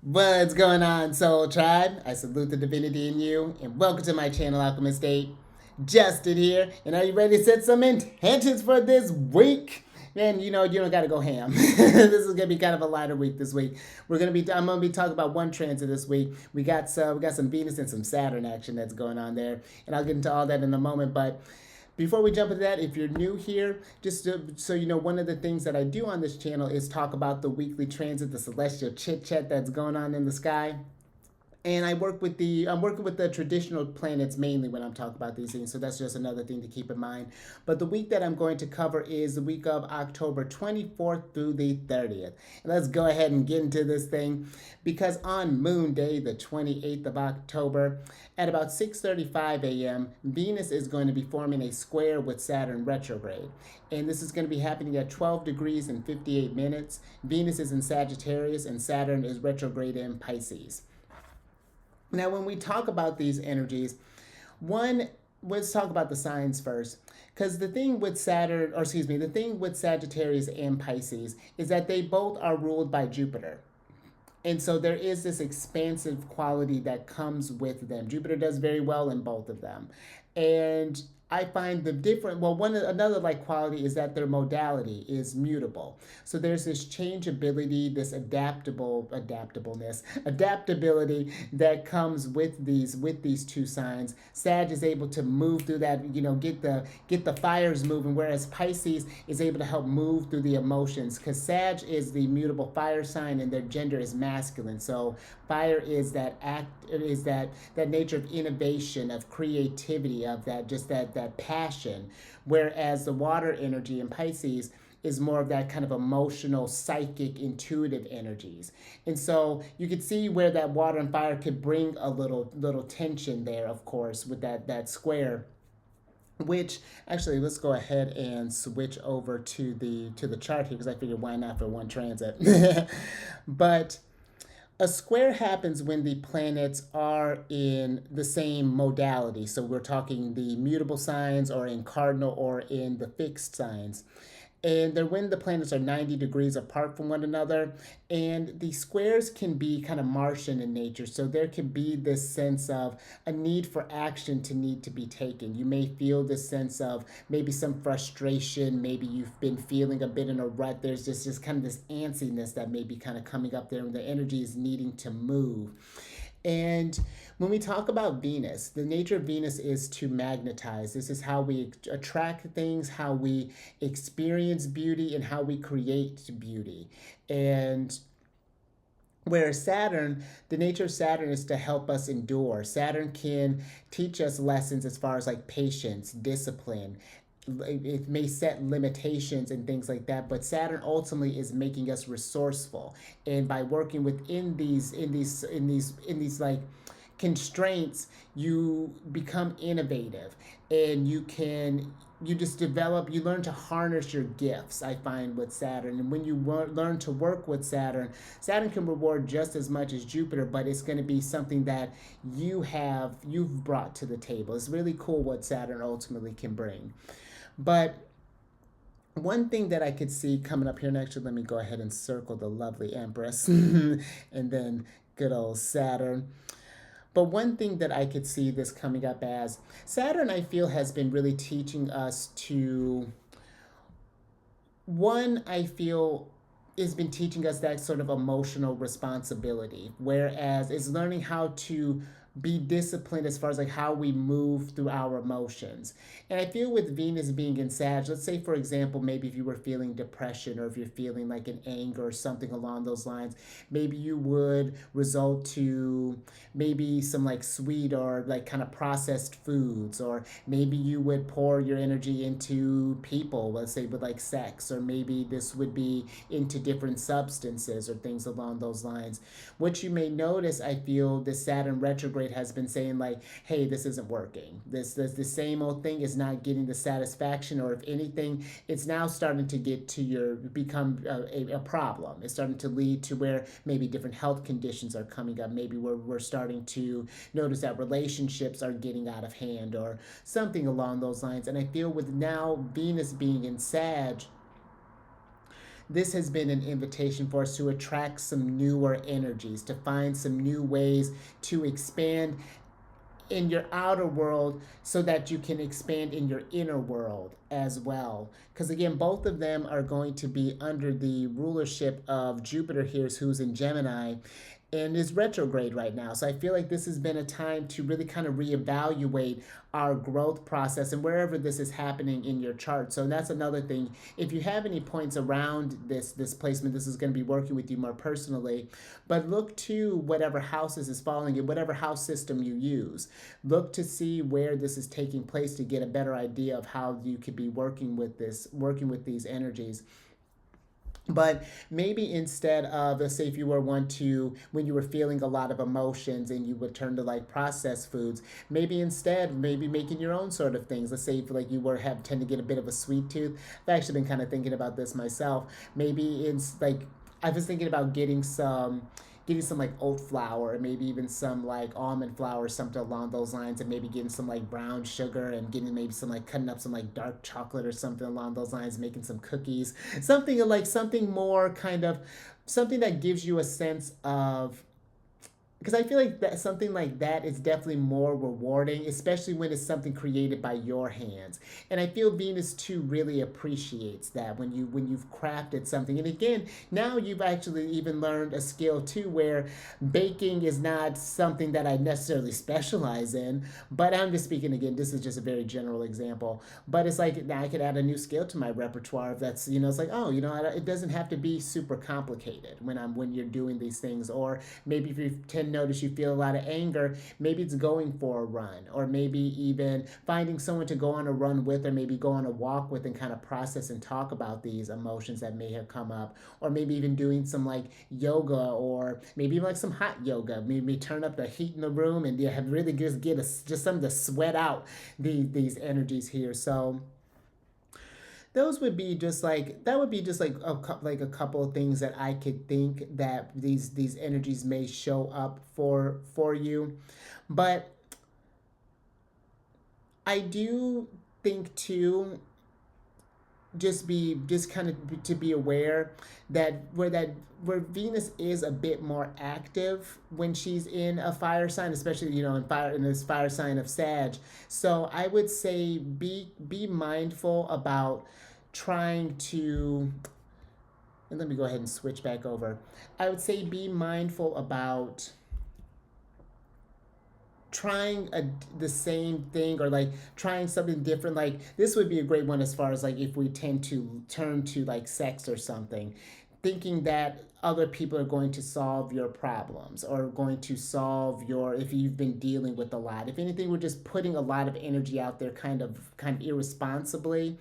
What's going on, Soul Tribe? I salute the divinity in you, and welcome to my channel, Alchemist. Justin here, and are you ready to set some intentions for this week? Man, you don't gotta go ham. This is gonna be kind of a lighter week this week. I'm gonna be talking about one transit this week. We got some Venus and some Saturn action that's going on there, and I'll get into all that in a moment. But before we jump into that, if you're new here, so you know, one of the things that I do on this channel is talk about the weekly transit, the celestial chit chat that's going on in the sky. And I'm working with the traditional planets mainly when I'm talking about these things, so that's just another thing to keep in mind. But the week that I'm going to cover is the week of October 24th through the 30th. And let's go ahead and get into this thing, because on Moon Day, the 28th of October, at about 6:35 a.m., Venus is going to be forming a square with Saturn retrograde. And this is going to be happening at 12 degrees and 58 minutes. Venus is in Sagittarius and Saturn is retrograde in Pisces. Now, when we talk about these energies, one, let's talk about the signs first. Because the thing with Sagittarius and Pisces is that they both are ruled by Jupiter. And so there is this expansive quality that comes with them. Jupiter does very well in both of them. And I find the different, well, another like quality is that their modality is mutable. So there's this changeability, this adaptability that comes with these two signs. Sag is able to move through that, get the fires moving, whereas Pisces is able to help move through the emotions, because Sag is the mutable fire sign and their gender is masculine. So fire is that nature of innovation, of creativity, of that passion, whereas the water energy in Pisces is more of that kind of emotional, psychic, intuitive energies. And so you could see where that water and fire could bring a little tension there, of course, with that square. Which actually, let's go ahead and switch over to the chart here, because I figured why not for one transit. But a square happens when the planets are in the same modality. So we're talking the mutable signs, or in cardinal, or in the fixed signs. And they're when the planets are 90 degrees apart from one another. And the squares can be kind of Martian in nature. So there can be this sense of a need for action to need to be taken. You may feel this sense of maybe some frustration. Maybe you've been feeling a bit in a rut. There's just kind of this antsiness that may be kind of coming up there, and the energy is needing to move. And when we talk about Venus, the nature of Venus is to magnetize. This is how we attract things, how we experience beauty, and how we create beauty. And whereas Saturn, the nature of Saturn is to help us endure. Saturn can teach us lessons as far as like patience, discipline. It may set limitations and things like that, but Saturn ultimately is making us resourceful. And by working within these like constraints, you become innovative, and you learn to harness your gifts. I find with Saturn, and when you learn to work with Saturn can reward just as much as Jupiter, but it's going to be something that you've brought to the table. It's really cool what Saturn ultimately can bring. But one thing that I could see coming up here, and actually let me go ahead and circle the lovely Empress and then good old Saturn. But one thing that I could see this coming up as, Saturn, I feel, has been really teaching us to, one, I feel, has been teaching us that sort of emotional responsibility, whereas it's learning how to be disciplined as far as like how we move through our emotions. And I feel with Venus being in Sag, let's say for example, maybe if you were feeling depression, or if you're feeling like an anger or something along those lines, maybe you would result to maybe some like sweet or like kind of processed foods, or maybe you would pour your energy into people, let's say with like sex, or maybe this would be into different substances or things along those lines. What you may notice, I feel, this Saturn retrograde has been saying like, hey, this isn't working. This the same old thing is not getting the satisfaction, or if anything, it's now starting to become a problem. It's starting to lead to where maybe different health conditions are coming up. Maybe we're starting to notice that relationships are getting out of hand, or something along those lines. And I feel with now Venus being in Sag, this has been an invitation for us to attract some newer energies, to find some new ways to expand in your outer world so that you can expand in your inner world as well. Because again, both of them are going to be under the rulership of Jupiter here, who's in Gemini and is retrograde right now. So I feel like this has been a time to really kind of reevaluate our growth process and wherever this is happening in your chart. So that's another thing. If you have any points around this placement, this is going to be working with you more personally. But look to whatever houses is falling in, whatever house system you use. Look to see where this is taking place to get a better idea of how you could be working with this, working with these energies. But maybe instead of, let's say if you were one to, when you were feeling a lot of emotions and you would turn to like processed foods, maybe instead, maybe making your own sort of things. Let's say if like you were tend to get a bit of a sweet tooth. I've actually been kind of thinking about this myself. Maybe it's like, I was thinking about getting some like oat flour, maybe even some like almond flour, something along those lines, and maybe getting some like brown sugar and getting maybe some like cutting up some like dark chocolate or something along those lines, making some cookies, something like something more kind of something that gives you a sense of, because I feel like that something like that is definitely more rewarding, especially when it's something created by your hands. And I feel Venus too really appreciates that when you've crafted something. And again, now you've actually even learned a skill too, where baking is not something that I necessarily specialize in. But I'm just speaking again. This is just a very general example. But it's like now I could add a new skill to my repertoire. If that's it's like it doesn't have to be super complicated when you're doing these things. Or maybe if you tend notice you feel a lot of anger, maybe it's going for a run, or maybe even finding someone to go on a run with, or maybe go on a walk with and kind of process and talk about these emotions that may have come up, or maybe even doing some like yoga, or maybe even like some hot yoga, maybe turn up the heat in the room and have really just get just something to sweat out these energies here. So those would be just like that would be just like a couple of things that I could think that these energies may show up for you. But I do think too, just kind of to be aware that where Venus is a bit more active when she's in a fire sign, especially in this fire sign of Sag. So I would say be mindful about trying to, and let me go ahead and switch back over. I would say be mindful about trying the same thing, or like trying something different. Like this would be a great one as far as like if we tend to turn to like sex or something, thinking that other people are going to solve your problems, or going to solve your, if you've been dealing with a lot. If anything, we're just putting a lot of energy out there kind of irresponsibly.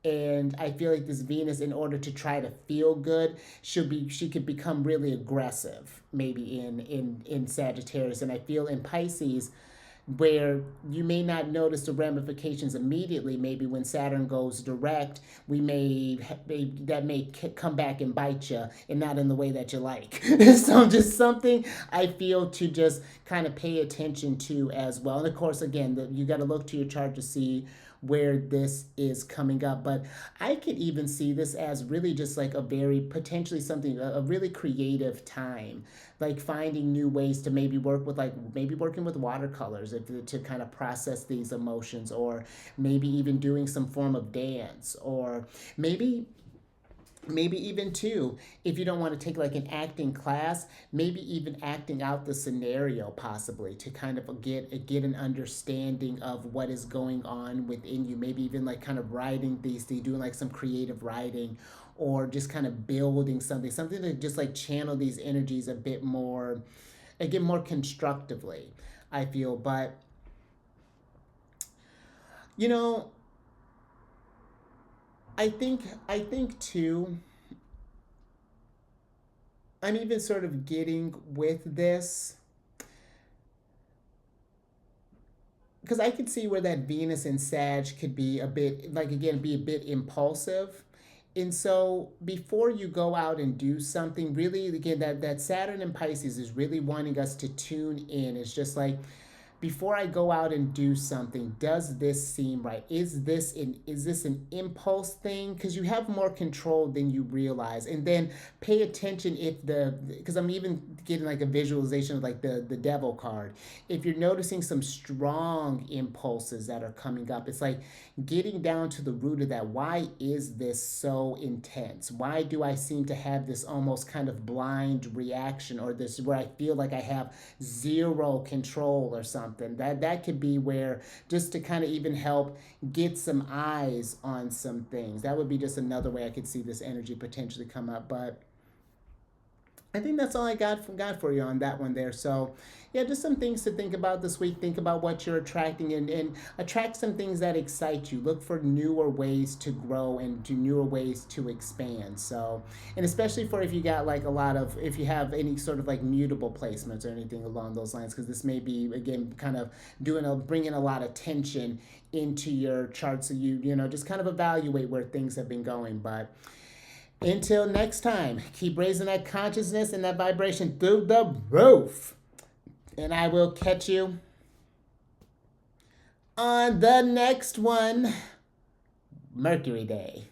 And I feel like this Venus, in order to try to feel good, she could become really aggressive, maybe in Sagittarius. And I feel in Pisces, where you may not notice the ramifications immediately. Maybe when Saturn goes direct, that may come back and bite you, and not in the way that you like. So just something I feel to just kind of pay attention to as well. And of course, again, you got to look to your chart to see where this is coming up. But I could even see this as really just like a very potentially something, a really creative time, like finding new ways to maybe work with, like maybe working with watercolors to kind of process these emotions, or maybe even doing some form of dance, or maybe even too, if you don't want to take like an acting class, maybe even acting out the scenario, possibly to kind of get an understanding of what is going on within you. Maybe even like kind of writing these things, doing like some creative writing, or just kind of building something to just like channel these energies a bit more, again, more constructively, I feel. But you know I think too, I'm even sort of getting with this, because I could see where that Venus and Sag could be a bit, like, again, be a bit impulsive. And so before you go out and do something, really, again, that Saturn and Pisces is really wanting us to tune in. It's just like, before I go out and do something, does this seem right? Is this an impulse thing? Because you have more control than you realize. And then pay attention if because I'm even getting like a visualization of like the devil card. If you're noticing some strong impulses that are coming up, it's like getting down to the root of that. Why is this so intense? Why do I seem to have this almost kind of blind reaction, or this where I feel like I have zero control or something? That could be where, just to kind of even help get some eyes on some things. That would be just another way I could see this energy potentially come up. But I think that's all I got for you on that one there. So, yeah, just some things to think about this week. Think about what you're attracting, and attract some things that excite you. Look for newer ways to grow and to newer ways to expand. So, and especially for if you got like a lot of, if you have any sort of like mutable placements or anything along those lines, because this may be, again, kind of bringing a lot of tension into your chart. So just kind of evaluate where things have been going. But until next time, keep raising that consciousness and that vibration through the roof. And I will catch you on the next one, Mercury Day.